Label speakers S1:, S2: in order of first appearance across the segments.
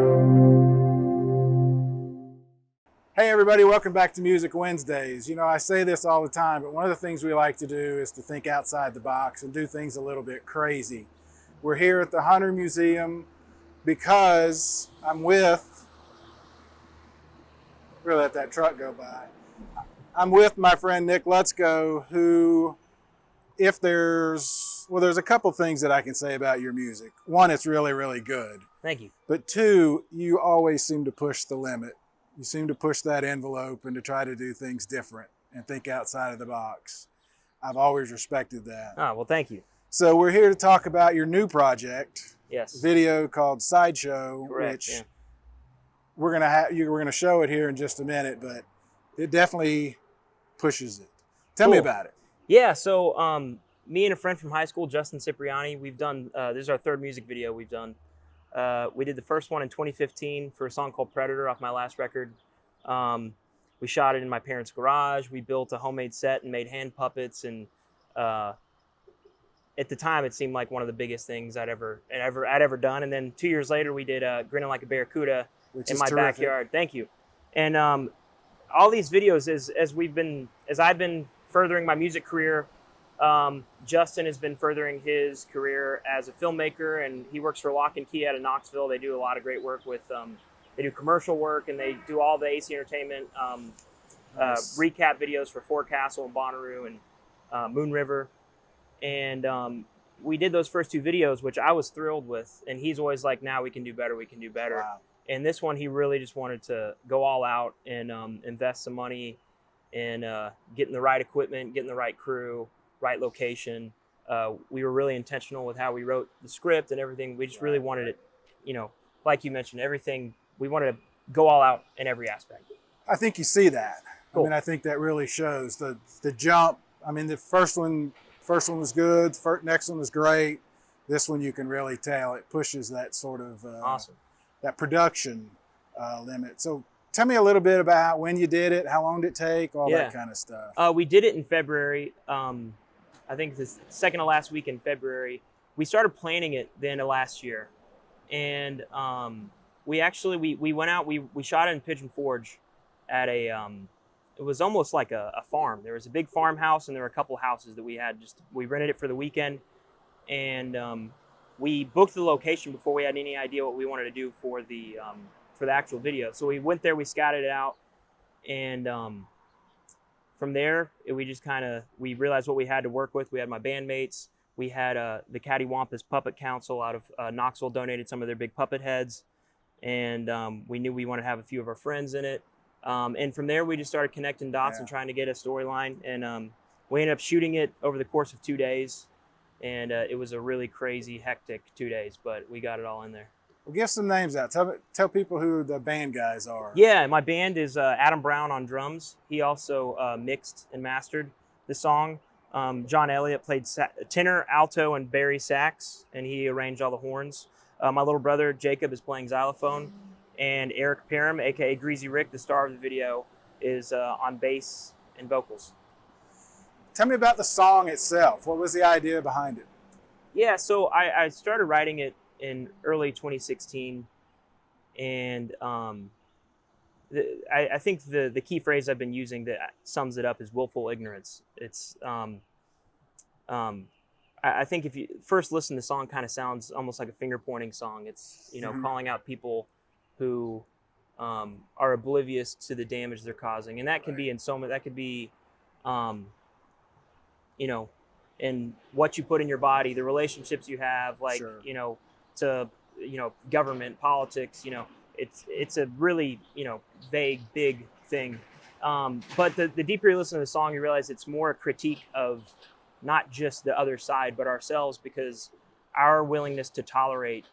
S1: Hey everybody, welcome back to Music Wednesdays. You know, I say this all the time, but one of the things we like to do is to think outside the box and do things a little bit crazy. We're here at the Hunter Museum because I'm with, we'll let that truck go by. I'm with my friend Nick Lutsko, who, if there's a couple things that I can say about your music. One, it's really, really good.
S2: Thank you.
S1: But two, you always seem to push the limit. You seem to push that envelope and to try to do things different and think outside of the box. I've always respected that.
S2: Oh, well, thank you.
S1: So we're here to talk about your new project.
S2: Yes.
S1: Video called Sideshow,
S2: Correct,
S1: which
S2: yeah.
S1: we're gonna show it here in just a minute, but it definitely pushes it. Tell me about it.
S2: Yeah, so me and a friend from high school, Justin Cipriani, we've done, this is our third music video we've done. We did the first one in 2015 for a song called Predator off my last record. We shot it in my parents' garage. We built a homemade set and made hand puppets. And at the time, it seemed like one of the biggest things I'd ever done. And then 2 years later, we did Grinning Like a Barracuda in my backyard. Thank you. And all these videos, as I've been furthering my music career, Justin has been furthering his career as a filmmaker, and he works for Loch and Key out of Knoxville. They do a lot of great work with, they do commercial work, and they do all the AC Entertainment recap videos for Forecastle and Bonnaroo and Moon River. And we did those first two videos, which I was thrilled with. And he's always like, now we can do better, we can do better.
S1: Wow.
S2: And this one, he really just wanted to go all out and invest some money in getting the right equipment, getting the right crew, right location. We were really intentional with how we wrote the script and everything. We just really wanted it, you know, like you mentioned, everything. We wanted to go all out in every aspect.
S1: I think you see that.
S2: Cool.
S1: I mean, I think that really shows the jump. I mean, the first one was good. Next one was great. This one you can really tell it pushes that sort of
S2: Awesome.
S1: That production limit. So tell me a little bit about when you did it, how long did it take, all that kind of stuff.
S2: We did it in February. I think the second to last week in February. We started planning it the end of last year. And we went out, we shot it in Pigeon Forge at it was almost like a farm. There was a big farmhouse and there were a couple houses that we rented it for the weekend. And we booked the location before we had any idea what we wanted to do for the actual video. So we went there, we scouted it out, and from there, we realized what we had to work with. We had my bandmates. We had the Cattywampus Puppet Council out of Knoxville donated some of their big puppet heads, and we knew we wanted to have a few of our friends in it. And from there, we just started connecting dots and trying to get a storyline. And we ended up shooting it over the course of 2 days, and it was a really crazy, hectic 2 days, but we got it all in there.
S1: Well, give some names out. Tell people who the band guys are.
S2: Yeah, my band is Adam Brown on drums. He also mixed and mastered the song. John Elliott played tenor, alto, and bari sax, and he arranged all the horns. My little brother, Jacob, is playing xylophone. And Eric Parham, a.k.a. Greasy Rick, the star of the video, is on bass and vocals.
S1: Tell me about the song itself. What was the idea behind it?
S2: Yeah, so I started writing it in early 2016, and I think the key phrase I've been using that sums it up is willful ignorance. It's I think if you first listen, the song kind of sounds almost like a finger pointing song. It's calling out people who are oblivious to the damage they're causing, and that can be in so many. That could be, in what you put in your body, the relationships you have, like to government, politics. It's a really vague, big thing. But the deeper you listen to the song, you realize it's more a critique of not just the other side, but ourselves, because our willingness to tolerate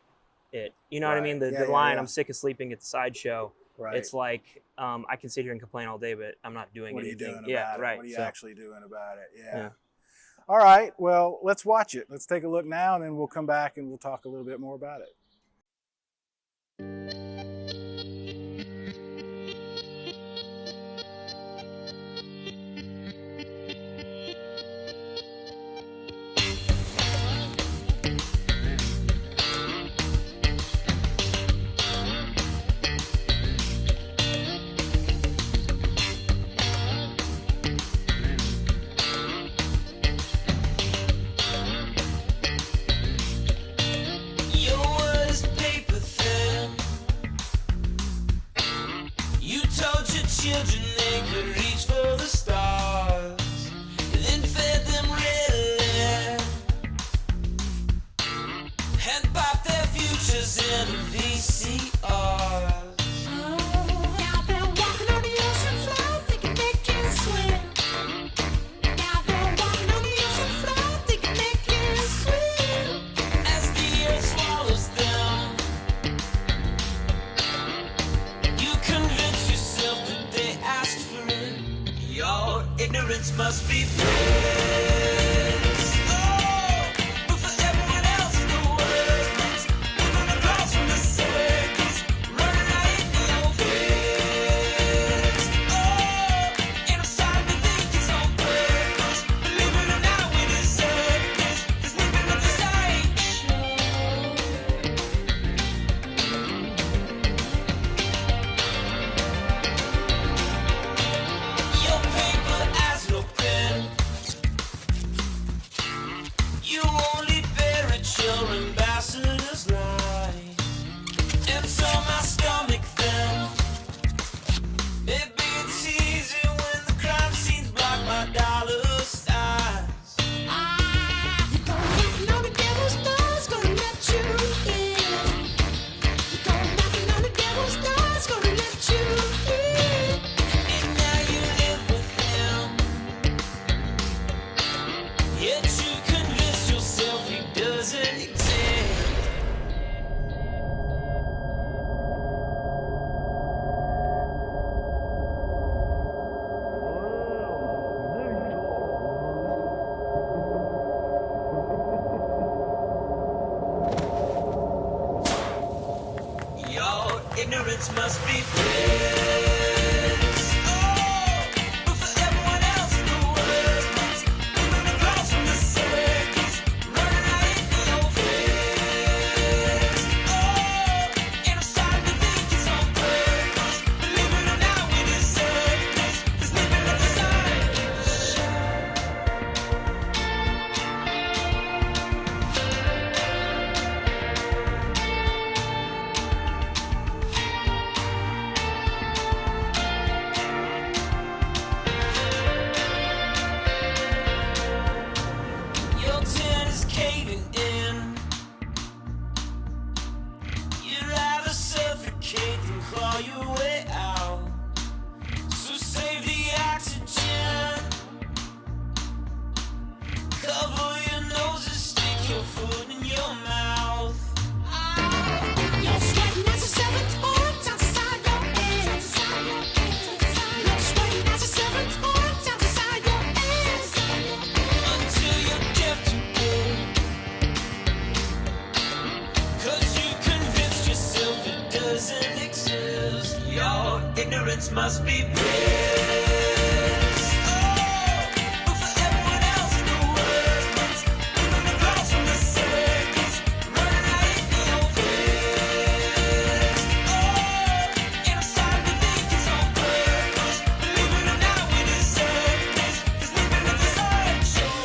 S2: it. You know what I mean? The line, I'm sick of sleeping at the Sideshow. Right. It's like, I can sit here and complain all day, but I'm not doing anything.
S1: What are you doing about it?
S2: Right.
S1: What are you actually doing about it? Yeah. All right. Well, let's watch it. Let's take a look now, and then we'll come back and we'll talk a little bit more about it.
S3: children, they could reach for the stars, then fed them readily, and pop their futures in a VCR.
S4: Now they're walking on the ocean floor, they can make you swim. Now they're walking on the ocean floor, they can make you swim.
S3: As the earth swallows them, you convince yourself that they asked for it. Your ignorance must be bliss. Oh, but for everyone else in the world, moving across from the circus, running right into your face. Oh, and I'm starting to think it's on purpose. Believe it or not, we deserve this. This living with the sideshow. Your paper has no pen. You only bury your ambassador's lie. And so my stomach then. Maybe it's easy when the crime scenes block my dollar signs.
S4: You go knocking on the devil's doors, gonna let you in. You go knocking on the devil's doors, gonna let you in.
S3: And now you live with him. Yet you convince yourself he doesn't exist. Your ignorance must be bliss. Oh, but for everyone else in the world, moving across from the circus, running right into your face. Oh, and I'm starting to think it's on purpose. Believe it or not, we deserve this. This living with the sideshow. Your tent is caving in. You'd rather suffocate than claw your way out. So save the oxygen. Cover your nose and stick your foot in your mouth.
S4: You're sweating as a seventh horse outside your head. You're sweating as a seventh horse outside your head.
S3: Until you're deaf to it. 'Cause you convinced yourself it doesn't exist. Your ignorance must be bliss. Oh, but for everyone else in the world, moving across from the circus, running right into your face. Oh, and I'm starting to think it's on purpose. Believe it or not, we deserve this. This living with the sideshow.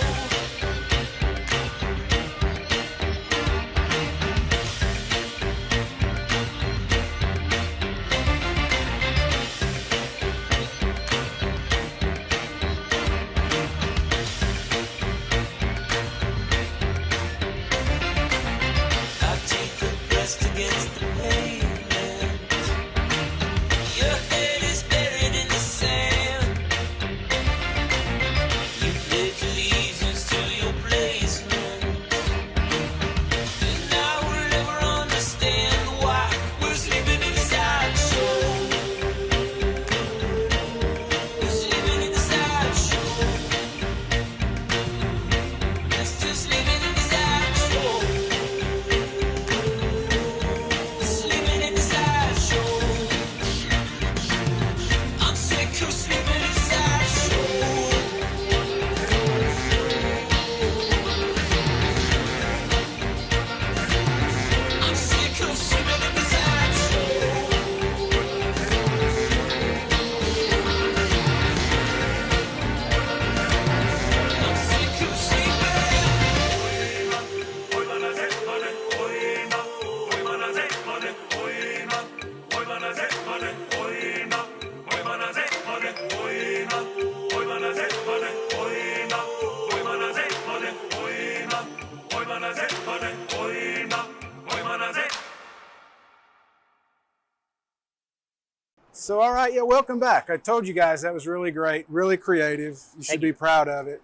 S1: So, all right, yeah, welcome back. I told you guys that was really great, really creative. You should
S2: Thank
S1: be
S2: you.
S1: proud of it.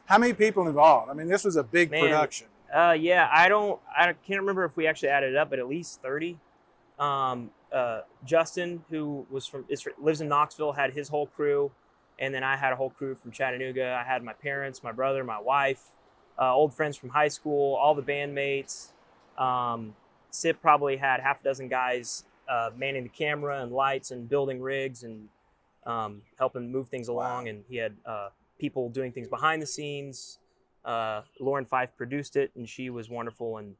S1: How many people involved? I mean, this was a big
S2: Man,
S1: production.
S2: Yeah, I can't remember if we actually added it up, but at least 30. Justin, who lives in Knoxville, had his whole crew, and then I had a whole crew from Chattanooga. I had my parents, my brother, my wife, old friends from high school, all the bandmates. Sip probably had half a dozen guys manning the camera and lights and building rigs and helping move things along. And he had people doing things behind the scenes. Lauren Fife produced it, and she was wonderful and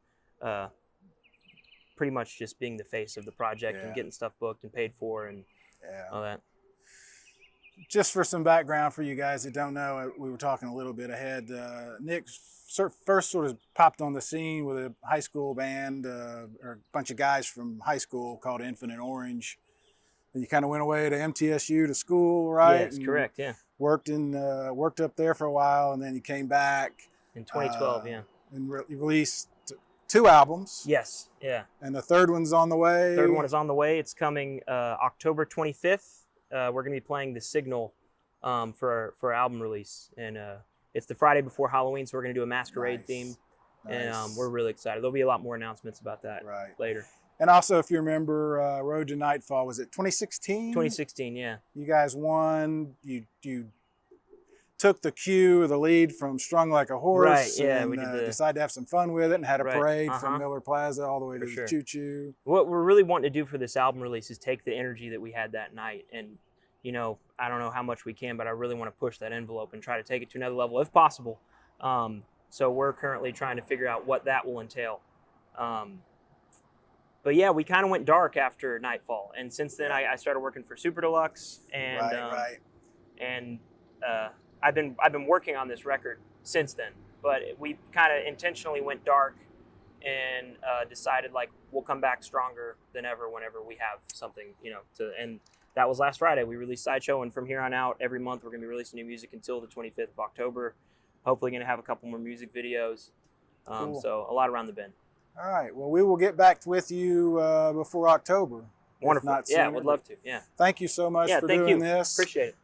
S2: pretty much just being the face of the project and getting stuff booked and paid for and all that.
S1: Just for some background for you guys that don't know, we were talking a little bit ahead. Nick first sort of popped on the scene with a high school band or a bunch of guys from high school called Infinite Orange. And you kind of went away to MTSU to school, right?
S2: Yes, correct, yeah.
S1: Worked up there for a while, and then you came back.
S2: In 2012,
S1: And released 2 albums.
S2: Yes, yeah.
S1: And the third one's on the way.
S2: Third one is on the way. It's coming October 25th. We're going to be playing The Signal for our album release. And it's the Friday before Halloween, so we're going to do a masquerade theme.
S1: Nice.
S2: And we're really excited. There'll be a lot more announcements about that later.
S1: And also, if you remember, Road to Nightfall, was it 2016?
S2: 2016, yeah.
S1: You guys won. You took the cue or the lead from Strung Like a Horse.
S2: Right, yeah.
S1: And
S2: we did
S1: decided to have some fun with it and had a parade from
S2: Uh-huh.
S1: Miller Plaza all the way to
S2: For sure.
S1: the Choo Choo.
S2: What we're really wanting to do for this album release is take the energy that we had that night and, you know, I don't know how much we can, but I really want to push that envelope and try to take it to another level if possible. So we're currently trying to figure out what that will entail. But yeah, we kind of went dark after Nightfall, and since then I started working for Super Deluxe, and and I've been working on this record since then. But we kind of intentionally went dark and decided like we'll come back stronger than ever whenever we have something, you know. And that was last Friday. We released Sideshow, and from here on out, every month we're gonna be releasing new music until the 25th of October. Hopefully, gonna have a couple more music videos.
S1: Cool.
S2: So a lot around the bend.
S1: All right. Well, we will get back with you before October.
S2: Wonderful.
S1: If not
S2: Yeah,
S1: sooner.
S2: would love to. Yeah.
S1: Thank you so much for doing this.
S2: Appreciate it.